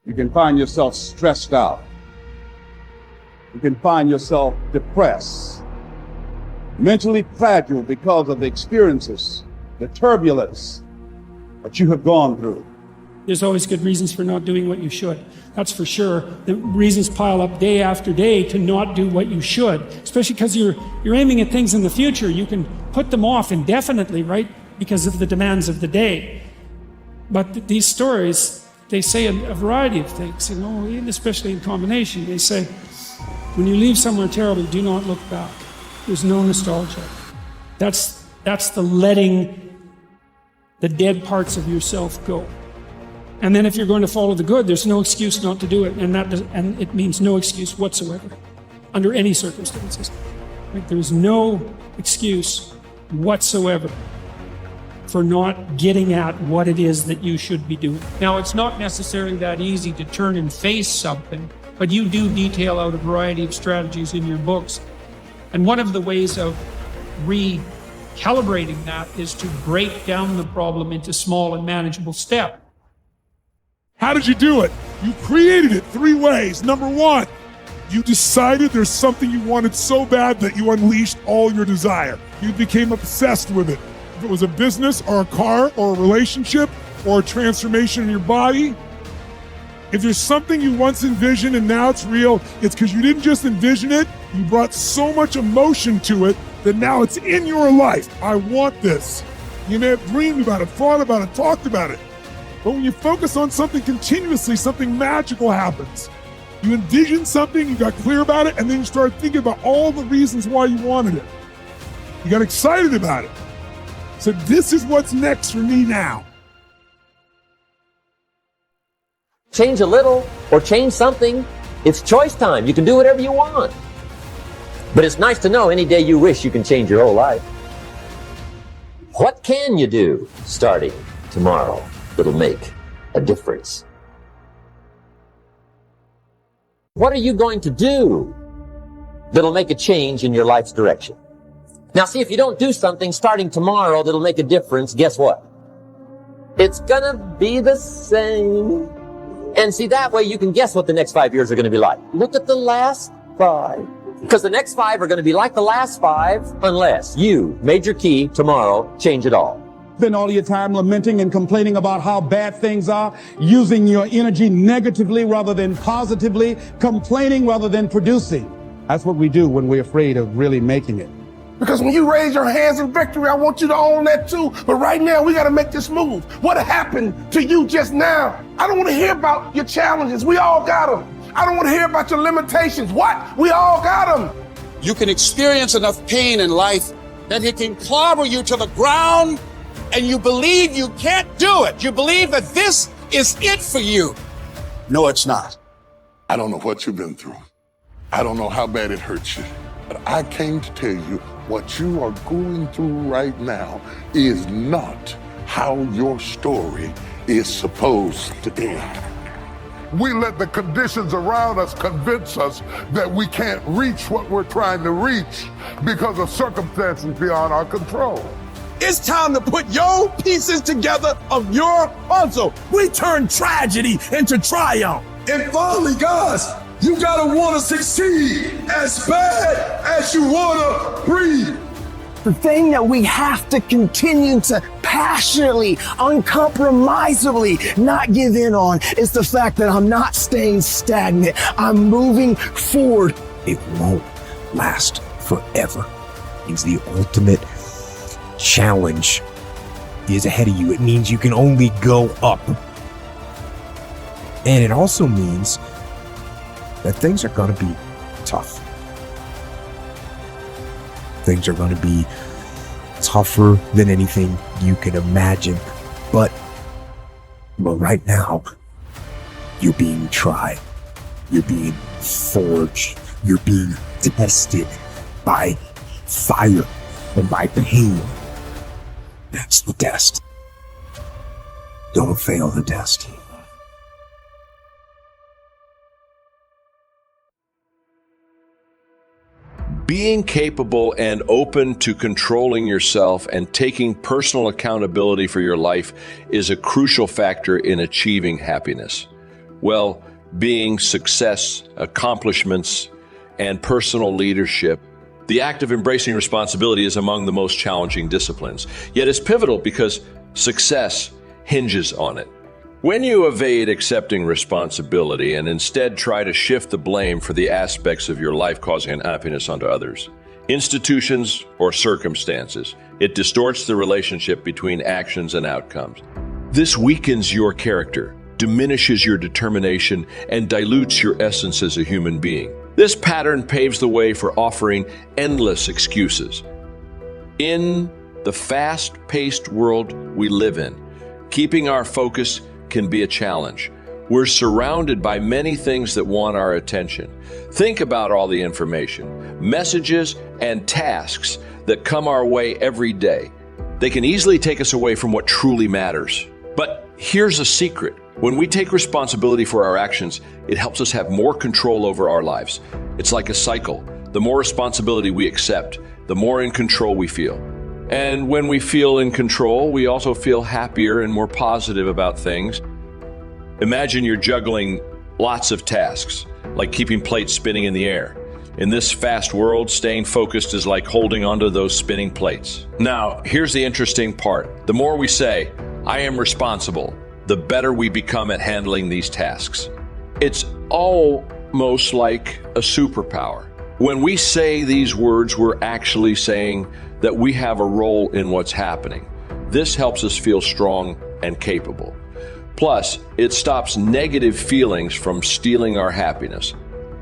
You can find yourself stressed out. You can find yourself depressed, mentally fragile because of the experiences, the turbulence that you have gone through. There's always good reasons for not doing what you should. That's for sure. The reasons pile up day after day to not do what you should, especially because you're aiming at things in the future. You can put them off indefinitely, right? Because of the demands of the day. But these stories, they say a variety of things, you know, and especially in combination. They say, when you leave somewhere terrible, do not look back. There's no nostalgia. That's the letting the dead parts of yourself go. And then if you're going to follow the good, there's no excuse not to do it. And it means no excuse whatsoever, under any circumstances. Right? There's no excuse whatsoever for not getting at what it is that you should be doing. Now, it's not necessarily that easy to turn and face something, but you do detail out a variety of strategies in your books. And one of the ways of recalibrating that is to break down the problem into small and manageable steps. How did you do it? You created it 3 ways. Number 1, you decided there's something you wanted so bad that you unleashed all your desire. You became obsessed with it. If it was a business or a car or a relationship or a transformation in your body, if there's something you once envisioned and now it's real, it's because you didn't just envision it, you brought so much emotion to it that now it's in your life. I want this. You may have dreamed about it, thought about it, talked about it. But when you focus on something continuously, something magical happens. You envisioned something, you got clear about it, and then you started thinking about all the reasons why you wanted it. You got excited about it. So this is what's next for me now. Change a little or change something. It's choice time. You can do whatever you want. But it's nice to know any day you wish you can change your whole life. What can you do starting tomorrow that'll make a difference? What are you going to do that'll make a change in your life's direction? Now see, if you don't do something starting tomorrow that'll make a difference, guess what? It's gonna be the same. And see, that way you can guess what the next 5 years are gonna be like. Look at the last 5. Because the next 5 are gonna be like the last 5 unless you, major key, tomorrow, change it all. Spend all your time lamenting and complaining about how bad things are, using your energy negatively rather than positively, complaining rather than producing. That's what we do when we're afraid of really making it. Because when you raise your hands in victory, I want you to own that too. But right now, we got to make this move. What happened to you just now? I don't want to hear about your challenges. We all got them. I don't want to hear about your limitations. What? We all got them. You can experience enough pain in life that it can clobber you to the ground, and you believe you can't do it. You believe that this is it for you. No, it's not. I don't know what you've been through. I don't know how bad it hurts you. But I came to tell you what you are going through right now is not how your story is supposed to end. We let the conditions around us convince us that we can't reach what we're trying to reach because of circumstances beyond our control. It's time to put your pieces together of your puzzle. We turn tragedy into triumph. And finally, guys, you gotta wanna succeed as bad as you wanna breathe. The thing that we have to continue to passionately, uncompromisably not give in on is the fact that I'm not staying stagnant. I'm moving forward. It won't last forever. It's the ultimate challenge is ahead of you. It means you can only go up. And it also means that things are going to be tough. Things are going to be tougher than anything you can imagine. But right now, you're being tried. You're being forged. You're being tested by fire and by pain. That's the test. Don't fail the test. Being capable and open to controlling yourself and taking personal accountability for your life is a crucial factor in achieving happiness. well-being, success, accomplishments, and personal leadership. The act of embracing responsibility is among the most challenging disciplines, yet it's pivotal because success hinges on it. When you evade accepting responsibility and instead try to shift the blame for the aspects of your life causing unhappiness onto others, institutions, or circumstances, it distorts the relationship between actions and outcomes. This weakens your character, diminishes your determination, and dilutes your essence as a human being. This pattern paves the way for offering endless excuses. In the fast-paced world we live in, keeping our focus can be a challenge. We're surrounded by many things that want our attention. Think about all the information, messages, and tasks that come our way every day. They can easily take us away from what truly matters. But here's a secret. When we take responsibility for our actions, it helps us have more control over our lives. It's like a cycle. The more responsibility we accept, the more in control we feel. And when we feel in control, we also feel happier and more positive about things. Imagine you're juggling lots of tasks, like keeping plates spinning in the air. In this fast world, staying focused is like holding onto those spinning plates. Now, here's the interesting part. The more we say, "I am responsible," the better we become at handling these tasks. It's almost like a superpower. When we say these words, we're actually saying that we have a role in what's happening. This helps us feel strong and capable. Plus, it stops negative feelings from stealing our happiness.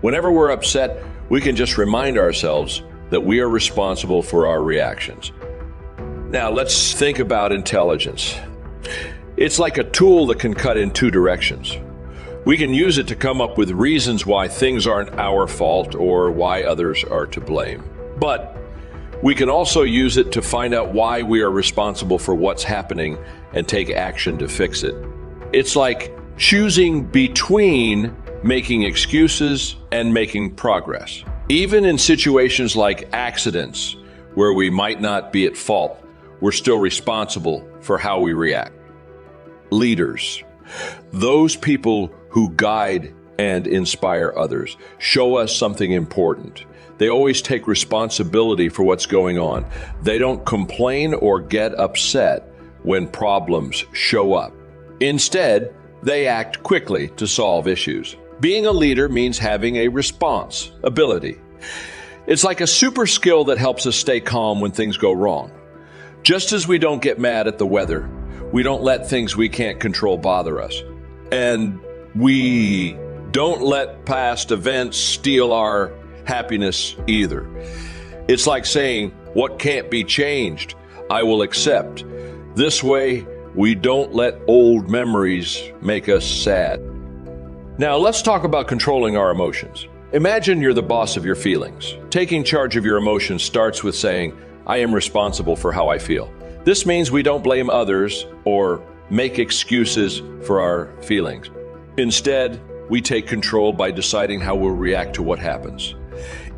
Whenever we're upset, we can just remind ourselves that we are responsible for our reactions. Now, let's think about intelligence. It's like a tool that can cut in two directions. We can use it to come up with reasons why things aren't our fault or why others are to blame. But we can also use it to find out why we are responsible for what's happening and take action to fix it. It's like choosing between making excuses and making progress. Even in situations like accidents, where we might not be at fault, we're still responsible for how we react. Leaders, those people who guide and inspire others, show us something important. They always take responsibility for what's going on. They don't complain or get upset when problems show up. Instead, they act quickly to solve issues. Being a leader means having a response ability. It's like a super skill that helps us stay calm when things go wrong. Just as we don't get mad at the weather, we don't let things we can't control bother us. And we don't let past events steal our happiness either. It's like saying, "What can't be changed, I will accept." This way, we don't let old memories make us sad. Now, let's talk about controlling our emotions. Imagine you're the boss of your feelings. Taking charge of your emotions starts with saying, "I am responsible for how I feel." This means we don't blame others or make excuses for our feelings. Instead, we take control by deciding how we'll react to what happens.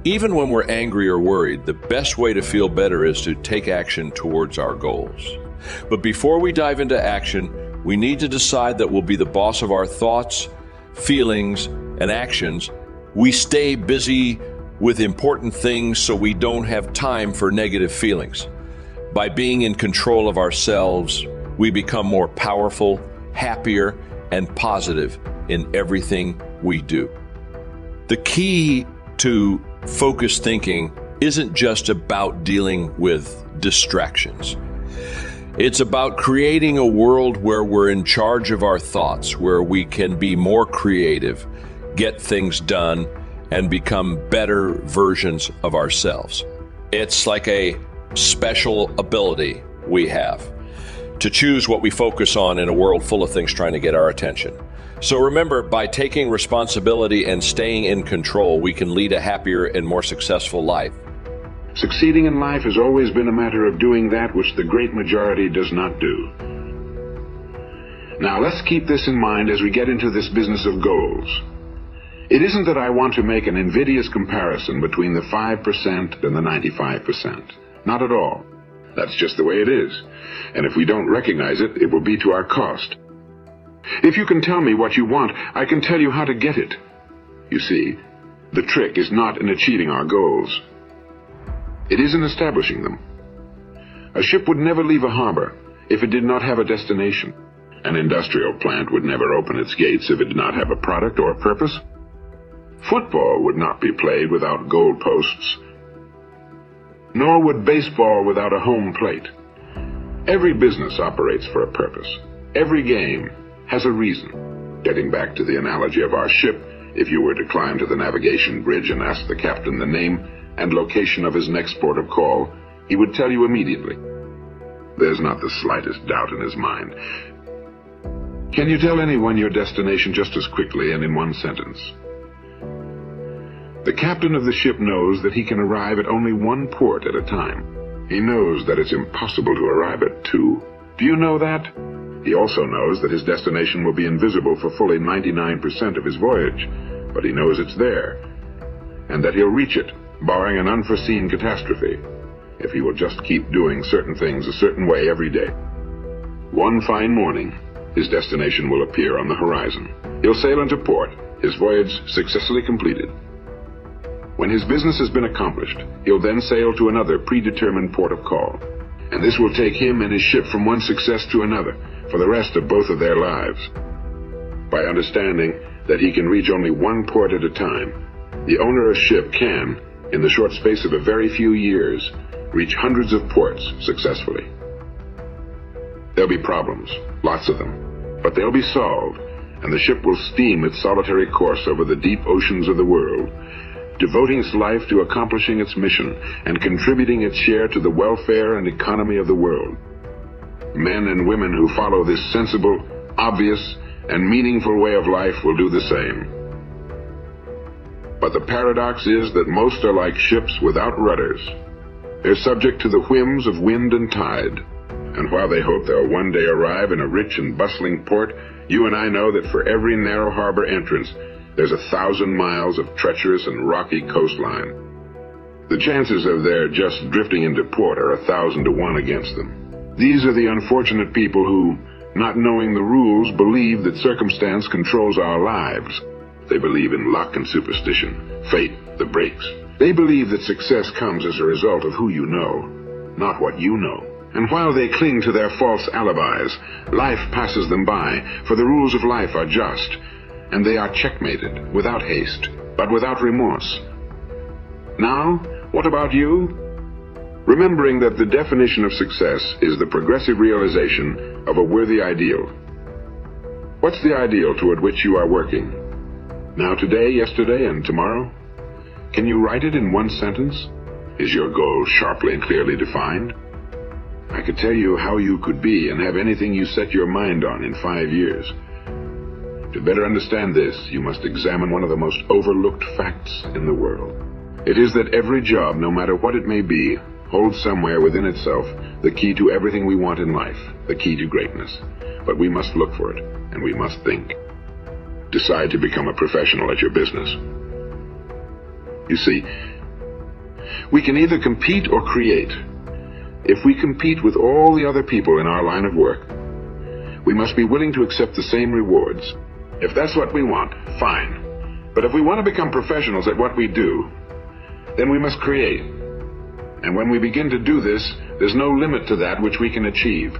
Even when we're angry or worried, the best way to feel better is to take action towards our goals. But before we dive into action, we need to decide that we'll be the boss of our thoughts, feelings, and actions. We stay busy with important things so we don't have time for negative feelings. By being in control of ourselves, we become more powerful, happier, and positive in everything we do. The key to focused thinking isn't just about dealing with distractions. It's about creating a world where we're in charge of our thoughts, where we can be more creative, get things done, and become better versions of ourselves. It's like a special ability we have to choose what we focus on in a world full of things trying to get our attention. So remember, by taking responsibility and staying in control, we can lead a happier and more successful life. Succeeding in life has always been a matter of doing that which the great majority does not do. Now, let's keep this in mind as we get into this business of goals. It isn't that I want to make an invidious comparison between the 5% and the 95%. Not at all. That's just the way it is. And if we don't recognize it, it will be to our cost. If you can tell me what you want, I can tell you how to get it. You see, the trick is not in achieving our goals. It is in establishing them. A ship would never leave a harbor if it did not have a destination. An industrial plant would never open its gates if it did not have a product or a purpose. Football would not be played without goalposts. Nor would baseball without a home plate. Every business operates for a purpose. Every game has a reason. Getting back to the analogy of our ship, if you were to climb to the navigation bridge and ask the captain the name and location of his next port of call, he would tell you immediately. There's not the slightest doubt in his mind. Can you tell anyone your destination just as quickly and in one sentence? The captain of the ship knows that he can arrive at only one port at a time. He knows that it's impossible to arrive at two. Do you know that? He also knows that his destination will be invisible for fully 99% of his voyage, but he knows it's there, and that he'll reach it, barring an unforeseen catastrophe, if he will just keep doing certain things a certain way every day. One fine morning, his destination will appear on the horizon. He'll sail into port, his voyage successfully completed. When his business has been accomplished, he'll then sail to another predetermined port of call, and this will take him and his ship from one success to another for the rest of both of their lives. By understanding that he can reach only one port at a time, the owner of a ship can, in the short space of a very few years, reach hundreds of ports successfully. There'll be problems, lots of them, but they'll be solved, and the ship will steam its solitary course over the deep oceans of the world, devoting its life to accomplishing its mission and contributing its share to the welfare and economy of the world. Men and women who follow this sensible, obvious, and meaningful way of life will do the same. But the paradox is that most are like ships without rudders. They're subject to the whims of wind and tide, and while they hope they'll one day arrive in a rich and bustling port, you and I know that for every narrow harbor entrance, there's 1,000 miles of treacherous and rocky coastline. The chances of their just drifting into port are 1,000 to 1 against them. These are the unfortunate people who, not knowing the rules, believe that circumstance controls our lives. They believe in luck and superstition, fate, the breaks. They believe that success comes as a result of who you know, not what you know. And while they cling to their false alibis, life passes them by, for the rules of life are just, and they are checkmated, without haste, but without remorse. Now, what about you? Remembering that the definition of success is the progressive realization of a worthy ideal. What's the ideal toward which you are working? Now, today, yesterday, and tomorrow? Can you write it in one sentence? Is your goal sharply and clearly defined? I could tell you how you could be and have anything you set your mind on in 5 years. To better understand this, you must examine one of the most overlooked facts in the world. It is that every job, no matter what it may be, holds somewhere within itself the key to everything we want in life, the key to greatness. But we must look for it, and we must think. Decide to become a professional at your business. You see, we can either compete or create. If we compete with all the other people in our line of work, we must be willing to accept the same rewards. If that's what we want, fine. But if we want to become professionals at what we do, then we must create. And when we begin to do this, there's no limit to that which we can achieve.